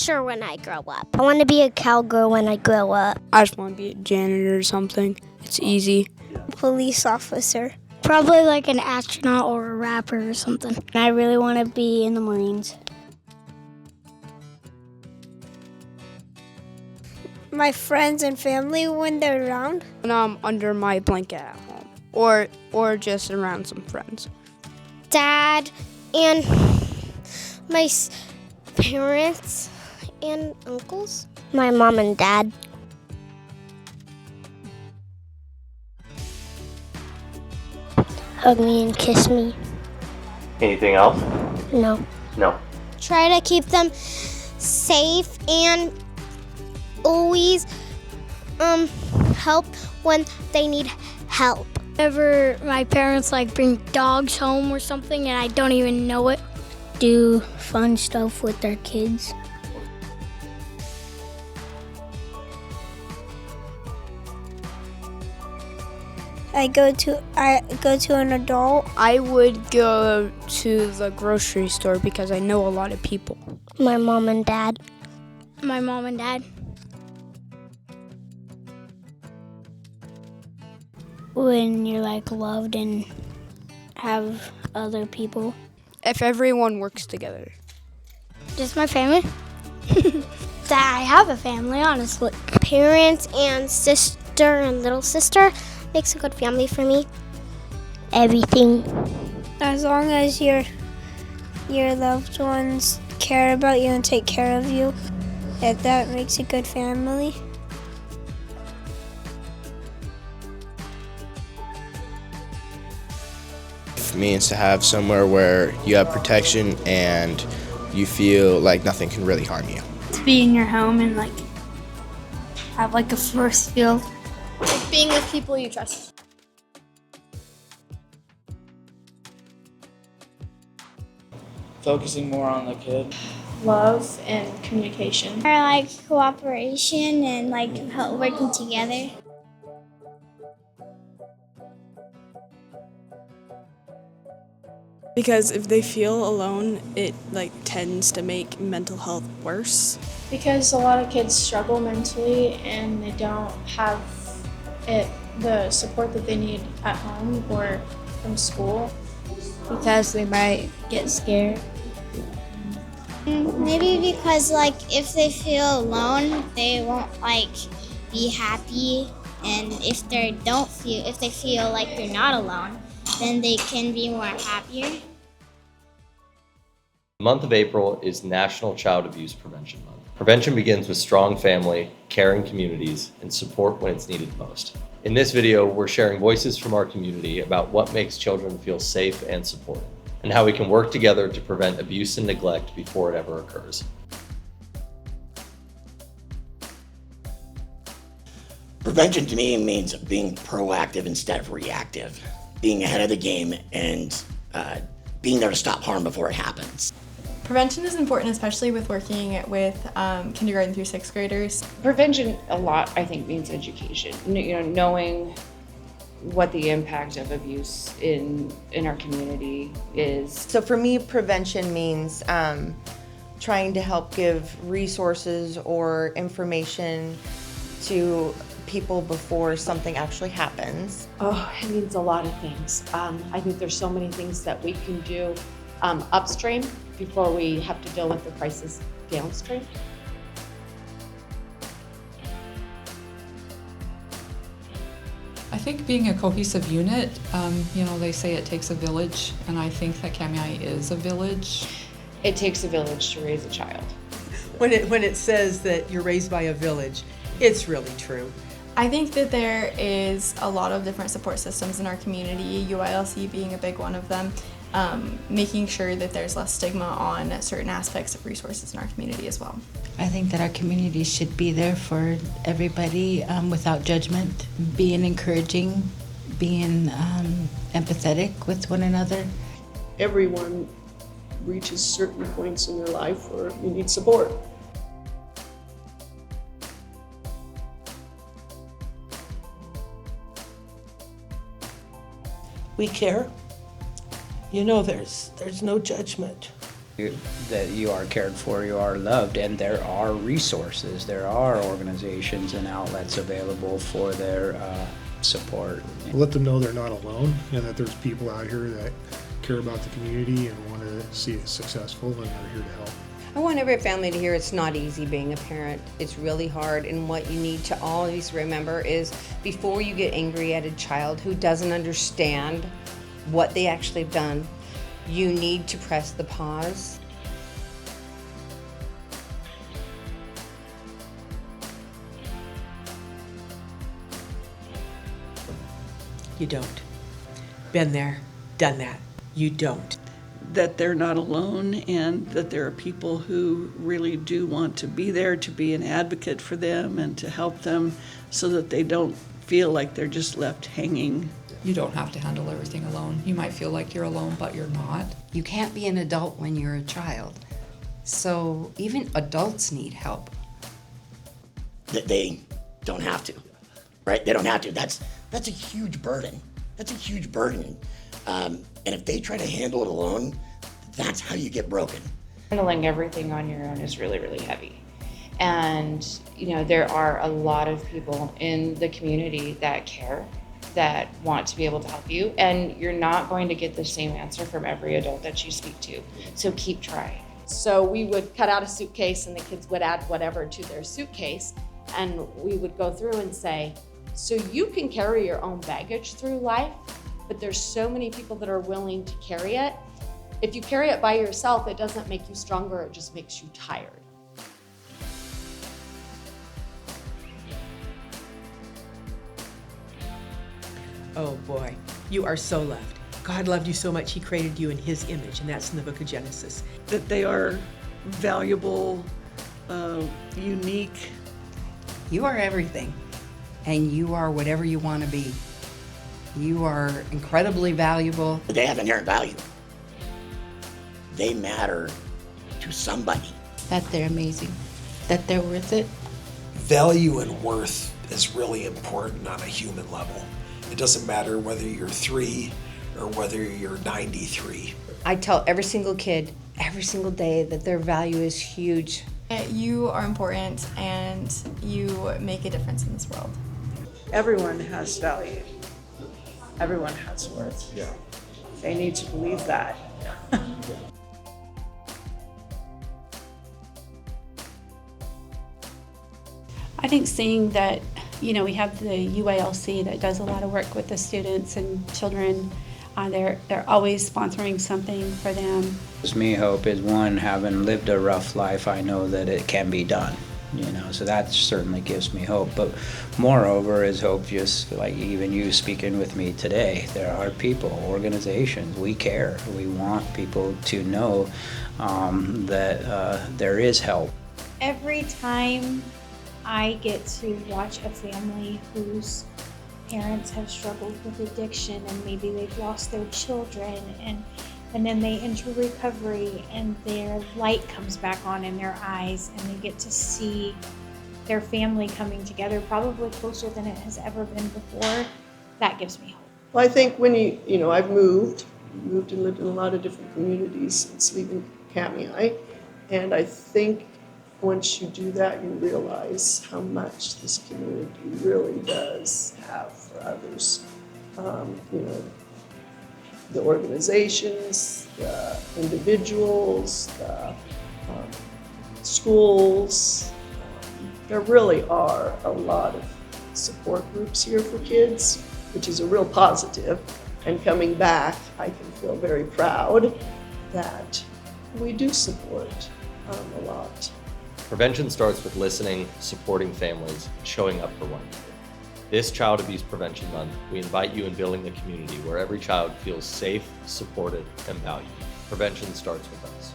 teacher when I grow up. I want to be a cowgirl when I grow up. I just want to be a janitor or something. It's easy. Police officer. Probably like an astronaut or a rapper or something. I really want to be in the Marines. My friends and family when they're around. When I'm under my blanket at home or just around some friends. Dad and my parents and uncles. My mom and dad. Hug me and kiss me. Anything else? No. No. Try to keep them safe and always help when they need help. Whenever my parents like bring dogs home or something and I don't even know it. Do fun stuff with their kids. I go to an adult. I would go to the grocery store because I know a lot of people. My mom and dad. My mom and dad. When you're like loved and have other people. If everyone works together. Just my family. That I have a family, honestly. Parents and sister and little sister makes a good family for me. Everything. As long as your loved ones care about you and take care of you, that makes a good family. Means to have somewhere where you have protection and you feel like nothing can really harm you. To be in your home and like have like a force field. Like being with people you trust. Focusing more on the kid. Love and communication. Or like cooperation and like working together. Because if they feel alone, it like tends to make mental health worse. Because a lot of kids struggle mentally and they don't have the support that they need at home or from school. Because they might get scared. Maybe because like if they feel alone, they won't like be happy, and if they feel like they're not alone, then they can be more happier. The month of April is National Child Abuse Prevention Month. Prevention begins with strong family, caring communities, and support when it's needed most. In this video, we're sharing voices from our community about what makes children feel safe and supported, and how we can work together to prevent abuse and neglect before it ever occurs. Prevention to me means being proactive instead of reactive, being ahead of the game and being there to stop harm before it happens. Prevention is important, especially with working with kindergarten through sixth graders. Prevention a lot, I think, means education. Knowing what the impact of abuse in our community is. So for me, prevention means trying to help give resources or information to people before something actually happens. Oh, it means a lot of things. I think there's so many things that we can do upstream before we have to deal with the crisis downstream. I think being a cohesive unit, they say it takes a village, and I think that Kamiah is a village. It takes a village to raise a child. When it says that you're raised by a village, it's really true. I think that there is a lot of different support systems in our community, UILC being a big one of them, making sure that there's less stigma on certain aspects of resources in our community as well. I think that our community should be there for everybody without judgment, being encouraging, being empathetic with one another. Everyone reaches certain points in their life where you need support. We care. There's no judgment. that you are cared for, you are loved, and there are resources, there are organizations and outlets available for their support. Let them know they're not alone and that there's people out here that care about the community and want to see it successful, and they're here to help. I want every family to hear it's not easy being a parent. It's really hard, and what you need to always remember is before you get angry at a child who doesn't understand what they actually have done, you need to press the pause. You don't. Been there, done that. You don't. That they're not alone and that there are people who really do want to be there to be an advocate for them and to help them so that they don't feel like they're just left hanging. You don't have to handle everything alone. You might feel like you're alone, but you're not. You can't be an adult when you're a child. So even adults need help. They don't have to, right? They don't have to. That's a huge burden. That's a huge burden. And if they try to handle it alone, that's how you get broken. Handling everything on your own is really, really heavy. And, there are a lot of people in the community that care, that want to be able to help you, and you're not going to get the same answer from every adult that you speak to. So keep trying. So we would cut out a suitcase and the kids would add whatever to their suitcase, and we would go through and say, so you can carry your own baggage through life, but there's so many people that are willing to carry it. If you carry it by yourself, it doesn't make you stronger, it just makes you tired. Oh boy, you are so loved. God loved you so much, he created you in his image, and that's in the book of Genesis. That they are valuable, unique. You are everything, and you are whatever you want to be. You are incredibly valuable. They have inherent value. They matter to somebody. That they're amazing, that they're worth it. Value and worth is really important on a human level. It doesn't matter whether you're 3 or whether you're 93. I tell every single kid, every single day, that their value is huge. You are important and you make a difference in this world. Everyone has value. Everyone has worth. Yeah. They need to believe that. I think seeing that, we have the UALC that does a lot of work with the students and children. They're always sponsoring something for them. Gives me hope is, one, having lived a rough life, I know that it can be done. So that certainly gives me hope. But moreover is hope, just like even you speaking with me today. There are people, organizations, we care. We want people to know that there is help. Every time I get to watch a family whose parents have struggled with addiction and maybe they've lost their children and then they enter recovery and their light comes back on in their eyes and they get to see their family coming together probably closer than it has ever been before, that gives me hope. Well, I think when I've moved and lived in a lot of different communities since leaving Kamiah, and I think once you do that, you realize how much this community really does have for others. The organizations, the individuals, the schools. There really are a lot of support groups here for kids, which is a real positive. And coming back, I can feel very proud that we do support a lot. Prevention starts with listening, supporting families, and showing up for one another. This Child Abuse Prevention Month, we invite you in building a community where every child feels safe, supported, and valued. Prevention starts with us.